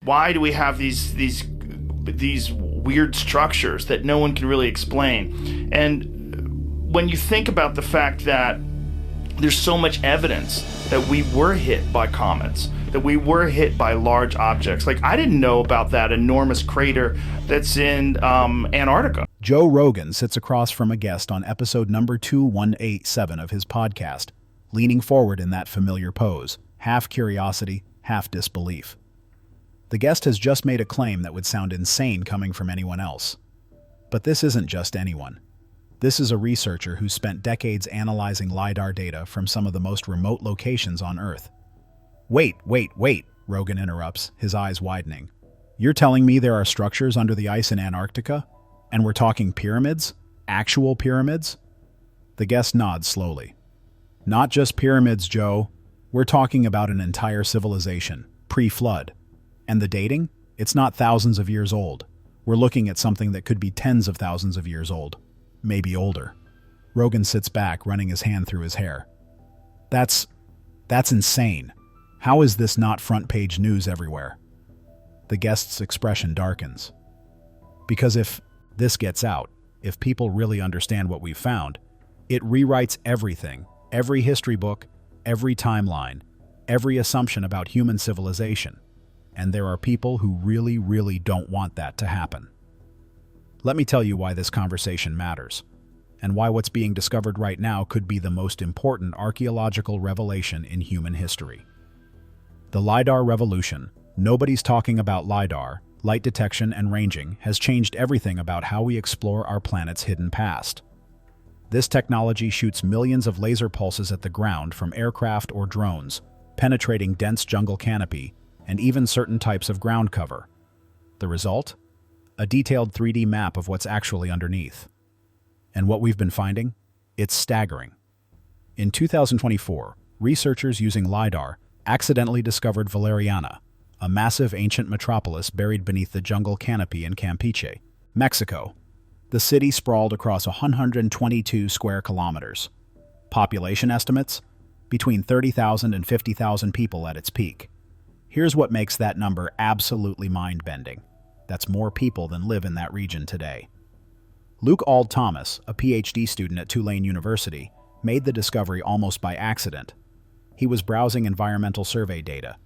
Why do we have these weird structures that no one can really explain? And when you think about the fact that there's so much evidence that we were hit by comets, that we were hit by large objects. Like, I didn't know about that enormous crater that's in Antarctica. Joe Rogan sits across from a guest on episode number 2187 of his podcast, leaning forward in that familiar pose, half curiosity, half disbelief. The guest has just made a claim that would sound insane coming from anyone else. But this isn't just anyone. This is a researcher who spent decades analyzing LiDAR data from some of the most remote locations on Earth. Wait, Rogan interrupts, his eyes widening. You're telling me there are structures under the ice in Antarctica? And we're talking pyramids? Actual pyramids? The guest nods slowly. Not just pyramids, Joe. We're talking about an entire civilization, pre-flood. And the dating? It's not thousands of years old. We're looking at something that could be tens of thousands of years old. Maybe older. Rogan sits back, running his hand through his hair. That's insane. How is this not front-page news everywhere? The guest's expression darkens. Because if this gets out, if people really understand what we've found, it rewrites everything, every history book, every timeline, every assumption about human civilization. And there are people who really don't want that to happen. Let me tell you why this conversation matters, and why what's being discovered right now could be the most important archaeological revelation in human history. The LiDAR revolution, nobody's talking about LiDAR, light detection and ranging, has changed everything about how we explore our planet's hidden past. This technology shoots millions of laser pulses at the ground from aircraft or drones, penetrating dense jungle canopy and even certain types of ground cover. The result? A detailed 3D map of what's actually underneath. And what we've been finding? It's staggering. In 2024, researchers using LiDAR accidentally discovered Valeriana, a massive ancient metropolis buried beneath the jungle canopy in Campeche, Mexico. The city sprawled across 122 square kilometers. Population estimates? Between 30,000 and 50,000 people at its peak. Here's what makes that number absolutely mind-bending. That's more people than live in that region today. Luke Auld Thomas, a PhD student at Tulane University, made the discovery almost by accident. He was browsing environmental survey data.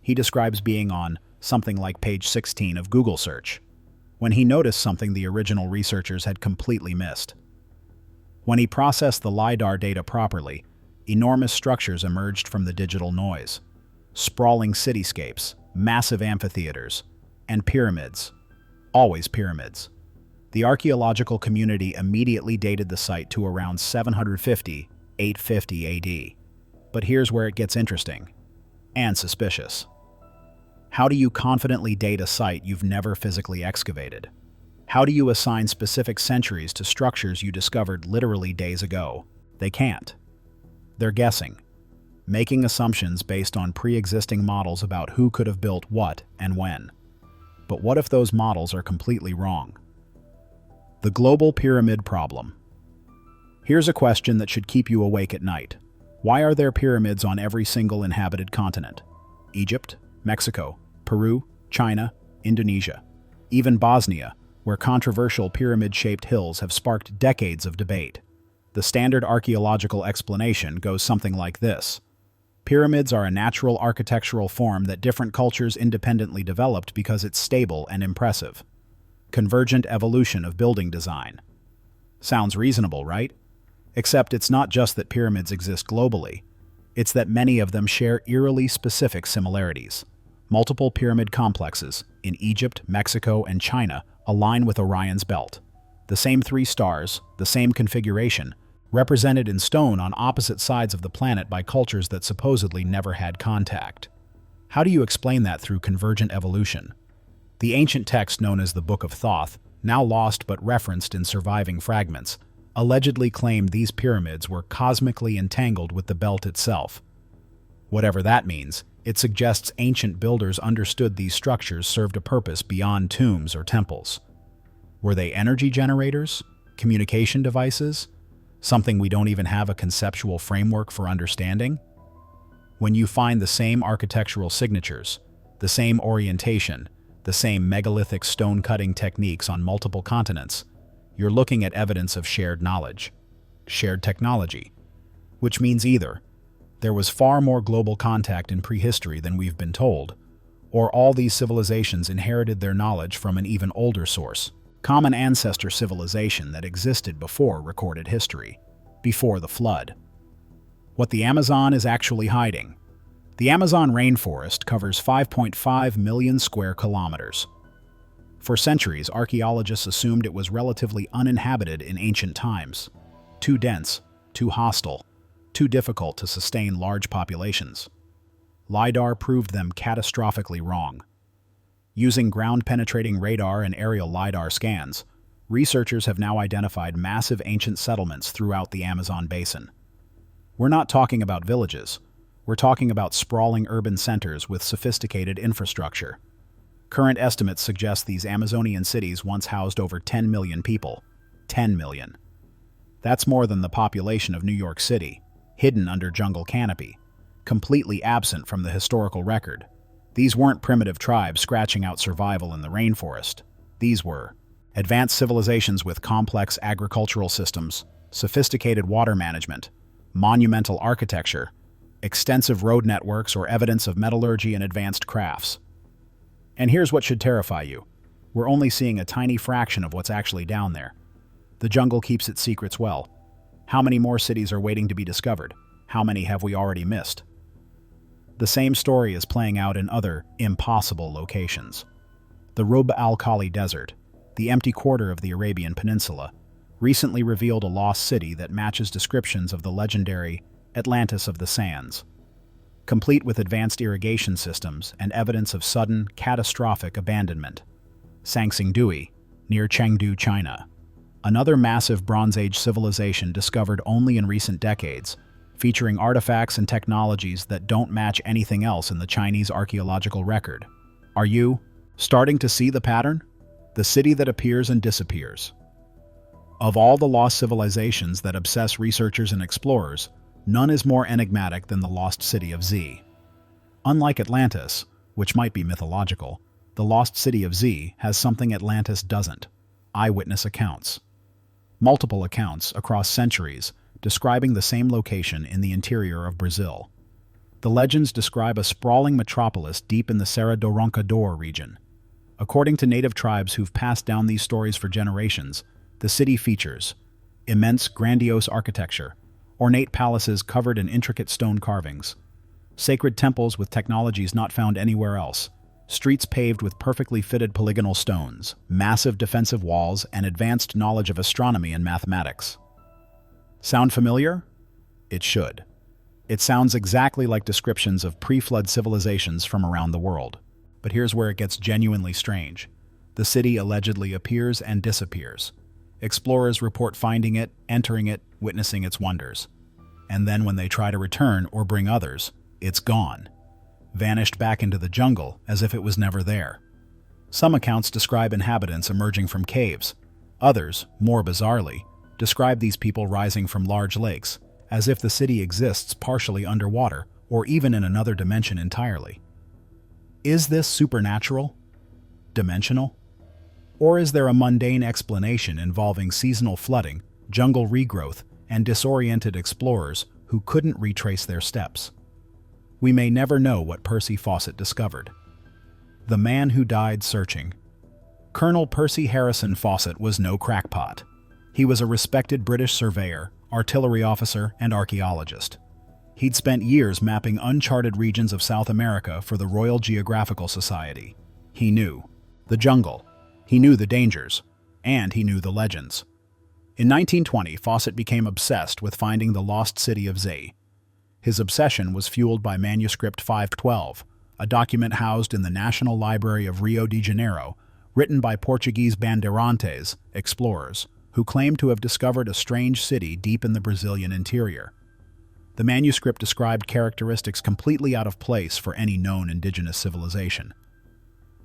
He describes being on something like page 16 of Google search, when he noticed something the original researchers had completely missed. When he processed the LiDAR data properly, enormous structures emerged from the digital noise. Sprawling cityscapes, massive amphitheaters, and pyramids. Always pyramids. The archaeological community immediately dated the site to around 750, 850 AD. But here's where it gets interesting. And suspicious. How do you confidently date a site you've never physically excavated? How do you assign specific centuries to structures you discovered literally days ago? They can't. They're guessing, making assumptions based on pre-existing models about who could have built what and when. But what if those models are completely wrong? The global pyramid problem. Here's a question that should keep you awake at night. Why are there pyramids on every single inhabited continent? Egypt, Mexico, Peru, China, Indonesia, even Bosnia, where controversial pyramid-shaped hills have sparked decades of debate. The standard archaeological explanation goes something like this. Pyramids are a natural architectural form that different cultures independently developed because it's stable and impressive. Convergent evolution of building design. Sounds reasonable, right? Except it's not just that pyramids exist globally. It's that many of them share eerily specific similarities. Multiple pyramid complexes in Egypt, Mexico, and China align with Orion's belt. The same 3 stars, the same configuration, represented in stone on opposite sides of the planet by cultures that supposedly never had contact. How do you explain that through convergent evolution? The ancient text known as the Book of Thoth, now lost but referenced in surviving fragments, allegedly claimed these pyramids were cosmically entangled with the belt itself. Whatever that means, it suggests ancient builders understood these structures served a purpose beyond tombs or temples. Were they energy generators? Communication devices? Something we don't even have a conceptual framework for understanding? When you find the same architectural signatures, the same orientation, the same megalithic stone-cutting techniques on multiple continents, you're looking at evidence of shared knowledge, shared technology, which means either there was far more global contact in prehistory than we've been told, or all these civilizations inherited their knowledge from an even older source, common ancestor civilization that existed before recorded history, before the flood. What the Amazon is actually hiding. The Amazon rainforest covers 5.5 million square kilometers. For centuries, archaeologists assumed it was relatively uninhabited in ancient times. Too dense, too hostile, too difficult to sustain large populations. LiDAR proved them catastrophically wrong. Using ground-penetrating radar and aerial LiDAR scans, researchers have now identified massive ancient settlements throughout the Amazon basin. We're not talking about villages. We're talking about sprawling urban centers with sophisticated infrastructure. Current estimates suggest these Amazonian cities once housed over 10 million people. 10 million. That's more than the population of New York City, hidden under jungle canopy, completely absent from the historical record. These weren't primitive tribes scratching out survival in the rainforest. These were advanced civilizations with complex agricultural systems, sophisticated water management, monumental architecture, extensive road networks, or evidence of metallurgy and advanced crafts. And here's what should terrify you. We're only seeing a tiny fraction of what's actually down there. The jungle keeps its secrets well. How many more cities are waiting to be discovered? How many have we already missed? The same story is playing out in other impossible locations. The Rub al-Khali Desert, the empty quarter of the Arabian Peninsula, recently revealed a lost city that matches descriptions of the legendary Atlantis of the Sands, complete with advanced irrigation systems and evidence of sudden, catastrophic abandonment. Sangsingdui, near Chengdu, China. Another massive Bronze Age civilization discovered only in recent decades, featuring artifacts and technologies that don't match anything else in the Chinese archaeological record. Are you starting to see the pattern? The city that appears and disappears. Of all the lost civilizations that obsess researchers and explorers, none is more enigmatic than the lost city of Z. Unlike Atlantis, which might be mythological, the lost city of Z has something Atlantis doesn't: eyewitness accounts. Multiple accounts across centuries describing the same location in the interior of Brazil. The legends describe a sprawling metropolis deep in the Serra do Roncador region. According to native tribes who've passed down these stories for generations, the city features immense, grandiose architecture, ornate palaces covered in intricate stone carvings, sacred temples with technologies not found anywhere else, streets paved with perfectly fitted polygonal stones, massive defensive walls, and advanced knowledge of astronomy and mathematics. Sound familiar? It should. It sounds exactly like descriptions of pre-flood civilizations from around the world. But here's where it gets genuinely strange. The city allegedly appears and disappears. Explorers report finding it, entering it, witnessing its wonders. And then when they try to return or bring others, it's gone. Vanished back into the jungle as if it was never there. Some accounts describe inhabitants emerging from caves. Others, more bizarrely, describe these people rising from large lakes, as if the city exists partially underwater or even in another dimension entirely. Is this supernatural? Dimensional? Or is there a mundane explanation involving seasonal flooding, jungle regrowth, and disoriented explorers who couldn't retrace their steps? We may never know what Percy Fawcett discovered. The man who died searching. Colonel Percy Harrison Fawcett was no crackpot. He was a respected British surveyor, artillery officer, and archaeologist. He'd spent years mapping uncharted regions of South America for the Royal Geographical Society. He knew the jungle, he knew the dangers, and he knew the legends. In 1920, Fawcett became obsessed with finding the lost city of Z. His obsession was fueled by Manuscript 512, a document housed in the National Library of Rio de Janeiro, written by Portuguese bandeirantes, explorers, who claimed to have discovered a strange city deep in the Brazilian interior. The manuscript described characteristics completely out of place for any known indigenous civilization.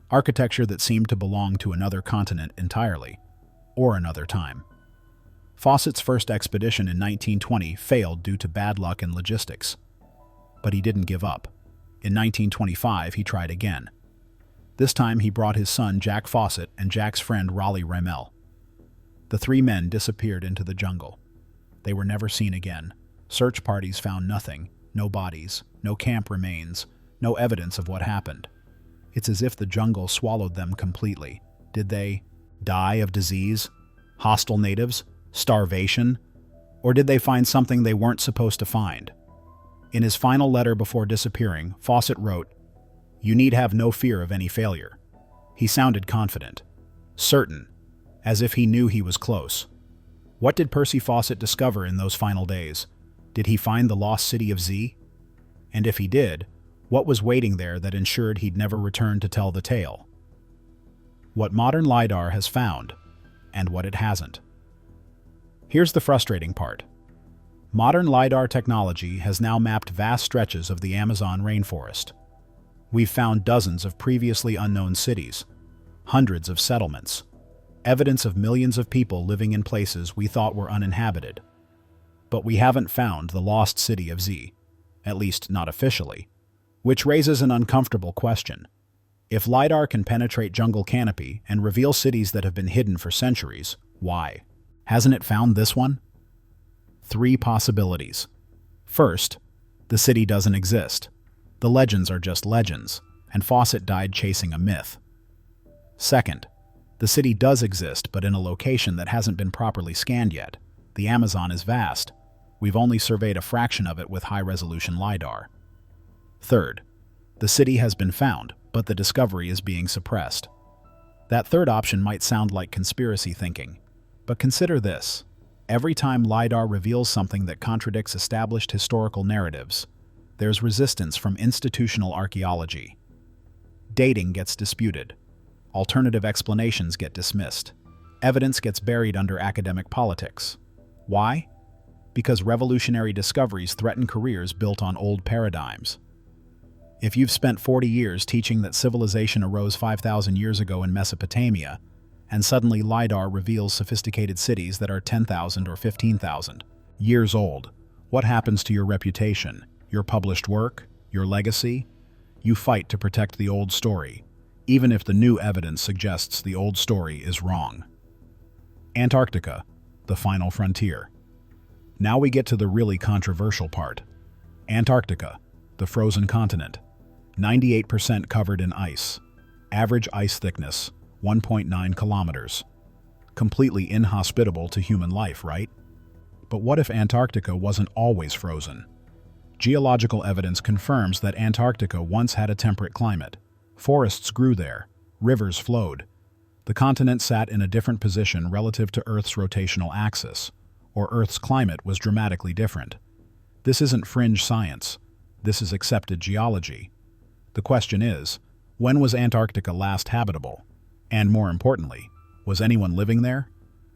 Architecture that seemed to belong to another continent entirely, or another time. Fawcett's first expedition in 1920 failed due to bad luck and logistics. But he didn't give up. In 1925, he tried again. This time he brought his son Jack Fawcett and Jack's friend Raleigh Ramel. The three men disappeared into the jungle. They were never seen again. Search parties found nothing, no bodies, no camp remains, no evidence of what happened. It's as if the jungle swallowed them completely. Did they die of disease, hostile natives, starvation, or did they find something they weren't supposed to find? In his final letter before disappearing, Fawcett wrote, "You need have no fear of any failure." He sounded confident, certain, as if he knew he was close. What did Percy Fawcett discover in those final days? Did he find the lost city of Z? And if he did, what was waiting there that ensured he'd never return to tell the tale? What modern LiDAR has found, and what it hasn't. Here's the frustrating part. Modern LiDAR technology has now mapped vast stretches of the Amazon rainforest. We've found dozens of previously unknown cities, hundreds of settlements, evidence of millions of people living in places we thought were uninhabited. But we haven't found the lost city of Z, at least not officially, which raises an uncomfortable question. If LiDAR can penetrate jungle canopy and reveal cities that have been hidden for centuries, why hasn't it found this one? 3 possibilities. First, the city doesn't exist. The legends are just legends, and Fawcett died chasing a myth. Second, the city does exist, but in a location that hasn't been properly scanned yet. The Amazon is vast. We've only surveyed a fraction of it with high-resolution LiDAR. Third, the city has been found, but the discovery is being suppressed. That third option might sound like conspiracy thinking, but consider this. Every time LiDAR reveals something that contradicts established historical narratives, there's resistance from institutional archaeology. Dating gets disputed. Alternative explanations get dismissed. Evidence gets buried under academic politics. Why? Because revolutionary discoveries threaten careers built on old paradigms. If you've spent 40 years teaching that civilization arose 5,000 years ago in Mesopotamia, and suddenly LiDAR reveals sophisticated cities that are 10,000 or 15,000 years old, what happens to your reputation, your published work, your legacy? You fight to protect the old story, even if the new evidence suggests the old story is wrong. Antarctica, the final frontier. Now we get to the really controversial part. Antarctica, the frozen continent, 98% covered in ice. Average ice thickness, 1.9 kilometers. Completely inhospitable to human life, right? But what if Antarctica wasn't always frozen? Geological evidence confirms that Antarctica once had a temperate climate. Forests grew there, rivers flowed. The continent sat in a different position relative to Earth's rotational axis, or Earth's climate was dramatically different. This isn't fringe science. This is accepted geology. The question is, when was Antarctica last habitable? And more importantly, was anyone living there?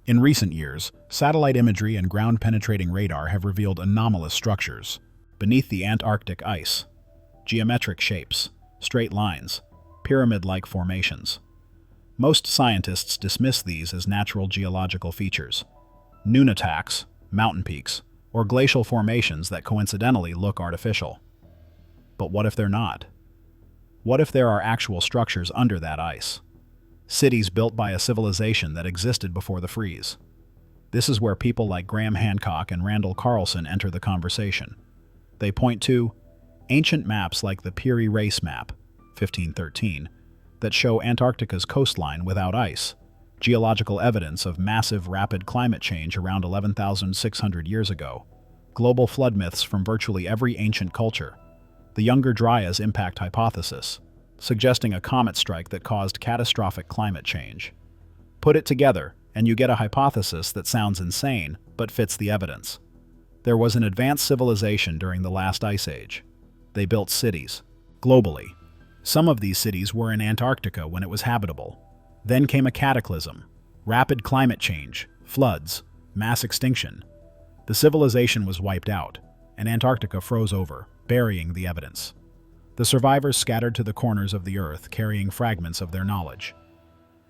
In recent years, satellite imagery and ground-penetrating radar have revealed anomalous structures beneath the Antarctic ice. Geometric shapes, straight lines, pyramid-like formations. Most scientists dismiss these as natural geological features. Nunataks, mountain peaks, or glacial formations that coincidentally look artificial. But what if they're not? What if there are actual structures under that ice? Cities built by a civilization that existed before the freeze. This is where people like Graham Hancock and Randall Carlson enter the conversation. They point to ancient maps like the Peary Race Map, 1513, that show Antarctica's coastline without ice, geological evidence of massive rapid climate change around 11,600 years ago, global flood myths from virtually every ancient culture, the Younger Dryas impact hypothesis, suggesting a comet strike that caused catastrophic climate change. Put it together, and you get a hypothesis that sounds insane, but fits the evidence. There was an advanced civilization during the last ice age. They built cities, globally. Some of these cities were in Antarctica when it was habitable. Then came a cataclysm, rapid climate change, floods, mass extinction. The civilization was wiped out, and Antarctica froze over, burying the evidence. The survivors scattered to the corners of the Earth, carrying fragments of their knowledge.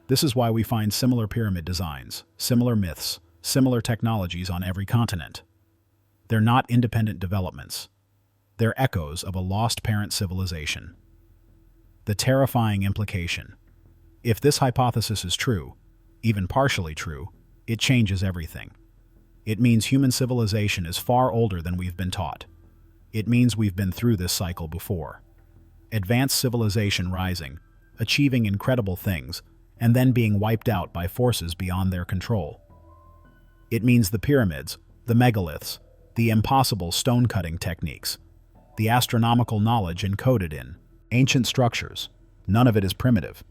This is why we find similar pyramid designs, similar myths, similar technologies on every continent. They're not independent developments. They're echoes of a lost parent civilization. The terrifying implication. If this hypothesis is true, even partially true, it changes everything. It means human civilization is far older than we've been taught. It means we've been through this cycle before. Advanced civilization rising, achieving incredible things, and then being wiped out by forces beyond their control. It means the pyramids, the megaliths, the impossible stone-cutting techniques, the astronomical knowledge encoded in ancient structures. None of it is primitive.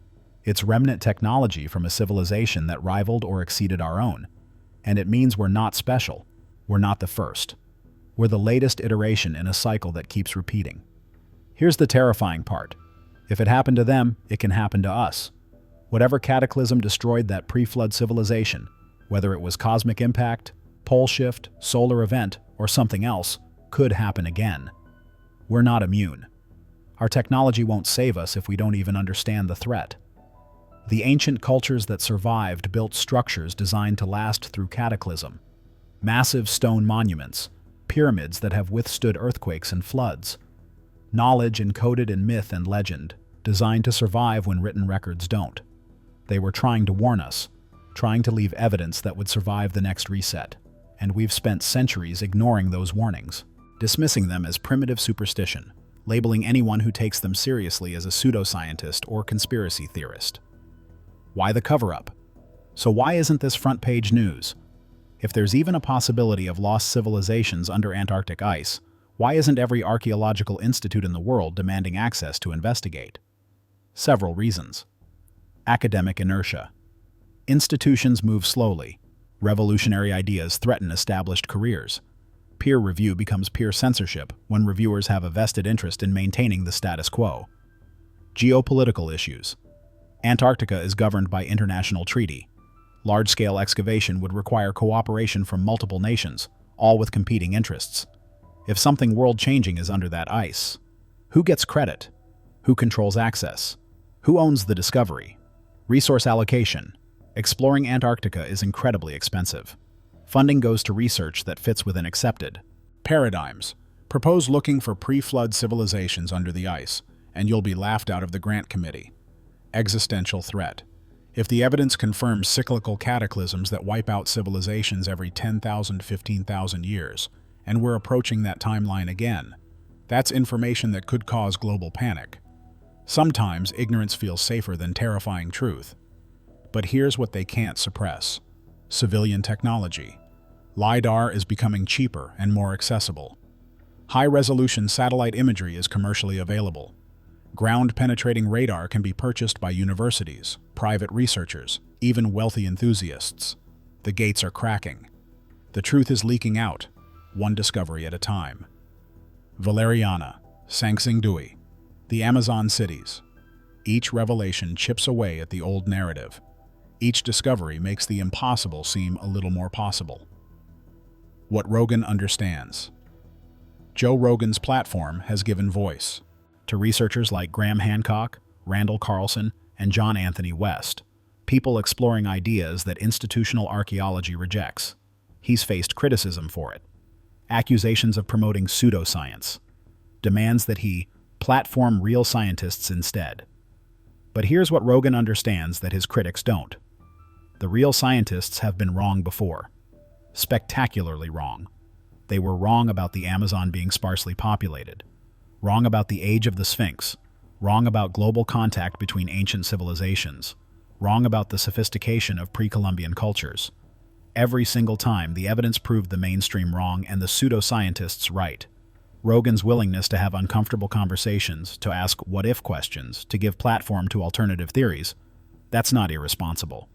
It's remnant technology from a civilization that rivaled or exceeded our own. And it means we're not special. We're not the first. We're the latest iteration in a cycle that keeps repeating. Here's the terrifying part. If it happened to them, it can happen to us. Whatever cataclysm destroyed that pre-flood civilization, whether it was cosmic impact, pole shift, solar event, or something else, could happen again. We're not immune. Our technology won't save us if we don't even understand the threat. The ancient cultures that survived built structures designed to last through cataclysm. Massive stone monuments, pyramids that have withstood earthquakes and floods. Knowledge encoded in myth and legend, designed to survive when written records don't. They were trying to warn us, trying to leave evidence that would survive the next reset. And we've spent centuries ignoring those warnings, dismissing them as primitive superstition, labeling anyone who takes them seriously as a pseudoscientist or conspiracy theorist. Why the cover-up? So why isn't this front-page news? If there's even a possibility of lost civilizations under Antarctic ice, why isn't every archaeological institute in the world demanding access to investigate? Several reasons. Academic inertia. Institutions move slowly. Revolutionary ideas threaten established careers. Peer review becomes peer censorship when reviewers have a vested interest in maintaining the status quo. Geopolitical issues. Antarctica is governed by international treaty. Large-scale excavation would require cooperation from multiple nations, all with competing interests. If something world-changing is under that ice, who gets credit? Who controls access? Who owns the discovery? Resource allocation. Exploring Antarctica is incredibly expensive. Funding goes to research that fits within accepted paradigms. Propose looking for pre-flood civilizations under the ice, and you'll be laughed out of the grant committee. Existential threat. If the evidence confirms cyclical cataclysms that wipe out civilizations every 10,000 to 15,000 years, and we're approaching that timeline again, that's information that could cause global panic. Sometimes ignorance feels safer than terrifying truth. But here's what they can't suppress. Civilian technology. LiDAR is becoming cheaper and more accessible. High-resolution satellite imagery is commercially available. Ground-penetrating radar can be purchased by universities, private researchers, even wealthy enthusiasts. The gates are cracking. The truth is leaking out, one discovery at a time. Valeriana, Sangsingdui, the Amazon cities. Each revelation chips away at the old narrative. Each discovery makes the impossible seem a little more possible. What Rogan understands. Joe Rogan's platform has given voice to researchers like Graham Hancock, Randall Carlson, and John Anthony West, people exploring ideas that institutional archaeology rejects. He's faced criticism for it. Accusations of promoting pseudoscience. Demands that he platform real scientists instead. But here's what Rogan understands that his critics don't. The real scientists have been wrong before. Spectacularly wrong. They were wrong about the Amazon being sparsely populated. Wrong about the age of the Sphinx. Wrong about global contact between ancient civilizations. Wrong about the sophistication of pre-Columbian cultures. Every single time, the evidence proved the mainstream wrong and the pseudoscientists right. Rogan's willingness to have uncomfortable conversations, to ask what-if questions, to give platform to alternative theories, that's not irresponsible.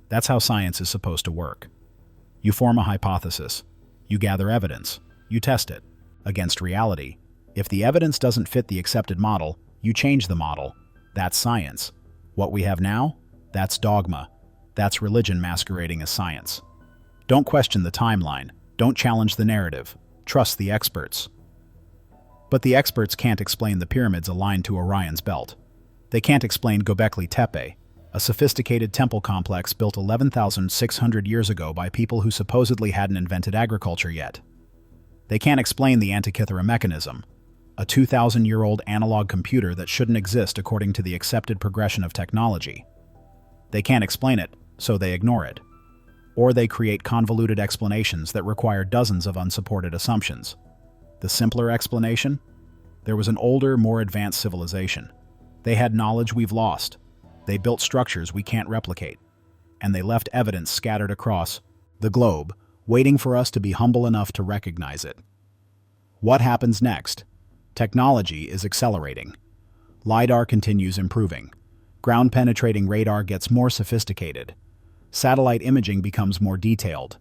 That's how science is supposed to work. You form a hypothesis. You gather evidence. You test it against reality. If the evidence doesn't fit the accepted model, you change the model. That's science. What we have now? That's dogma. That's religion masquerading as science. Don't question the timeline. Don't challenge the narrative. Trust the experts. But the experts can't explain the pyramids aligned to Orion's belt. They can't explain Göbekli Tepe, a sophisticated temple complex built 11,600 years ago by people who supposedly hadn't invented agriculture yet. They can't explain the Antikythera mechanism, a a 2,000-year-old analog computer that shouldn't exist according to the accepted progression of technology. They can't explain it, so they ignore it. Or they create convoluted explanations that require dozens of unsupported assumptions. The simpler explanation? There was an older, more advanced civilization. They had knowledge we've lost. They built structures we can't replicate. And they left evidence scattered across the globe, waiting for us to be humble enough to recognize it. What happens next? Technology is accelerating. LiDAR continues improving. Ground-penetrating radar gets more sophisticated. Satellite imaging becomes more detailed.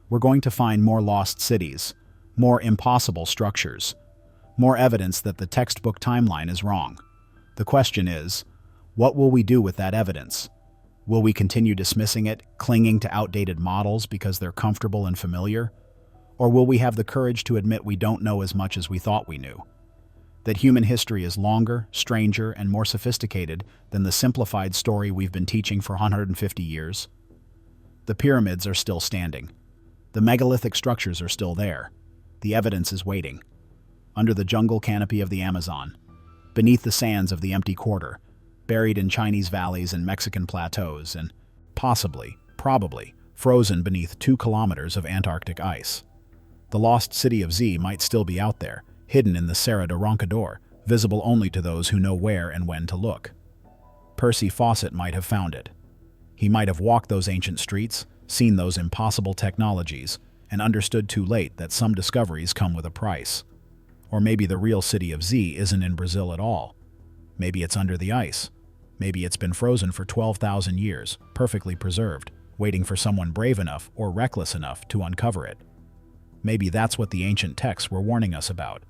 We're going to find more lost cities, more impossible structures, more evidence that the textbook timeline is wrong. The question is, what will we do with that evidence? Will we continue dismissing it, clinging to outdated models because they're comfortable and familiar? Or will we have the courage to admit we don't know as much as we thought we knew? That human history is longer, stranger, and more sophisticated than the simplified story we've been teaching for 150 years? The pyramids are still standing. The megalithic structures are still there. The evidence is waiting. Under the jungle canopy of the Amazon, beneath the sands of the empty quarter, buried in Chinese valleys and Mexican plateaus, and probably, frozen beneath 2 kilometers of Antarctic ice. The lost city of Z might still be out there, hidden in the Serra de Roncador, visible only to those who know where and when to look. Percy Fawcett might have found it. He might have walked those ancient streets, seen those impossible technologies, and understood too late that some discoveries come with a price. Or maybe the real city of Z isn't in Brazil at all. Maybe it's under the ice. Maybe it's been frozen for 12,000 years, perfectly preserved, waiting for someone brave enough or reckless enough to uncover it. Maybe that's what the ancient texts were warning us about.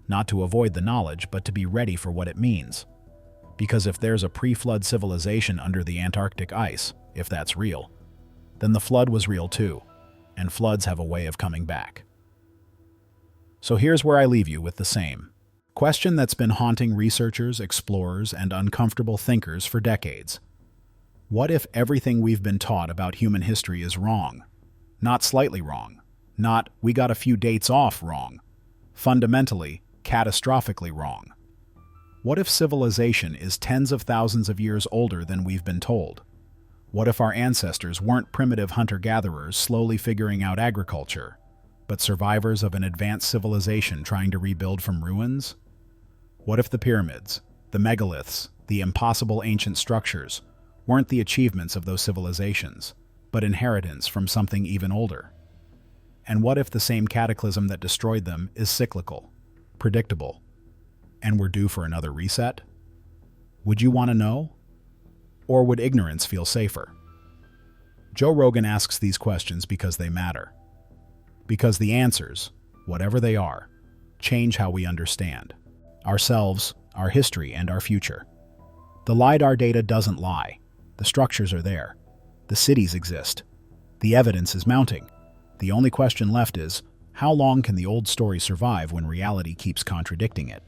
Not to avoid the knowledge, but to be ready for what it means. Because if there's a pre-flood civilization under the Antarctic ice, if that's real, then the flood was real too, and floods have a way of coming back. So here's where I leave you with the same question that's been haunting researchers, explorers, and uncomfortable thinkers for decades. What if everything we've been taught about human history is wrong? Not slightly wrong. Not, we got a few dates off wrong. Fundamentally, catastrophically wrong. What if civilization is tens of thousands of years older than we've been told? What if our ancestors weren't primitive hunter-gatherers slowly figuring out agriculture, but survivors of an advanced civilization trying to rebuild from ruins? What if the pyramids, the megaliths, the impossible ancient structures weren't the achievements of those civilizations, but inheritance from something even older? And what if the same cataclysm that destroyed them is cyclical, predictable, and we're due for another reset? Would you want to know? Or would ignorance feel safer? Joe Rogan asks these questions because they matter. Because the answers, whatever they are, change how we understand ourselves, our history, and our future. The LiDAR data doesn't lie. The structures are there. The cities exist. The evidence is mounting. The only question left is, how long can the old story survive when reality keeps contradicting it?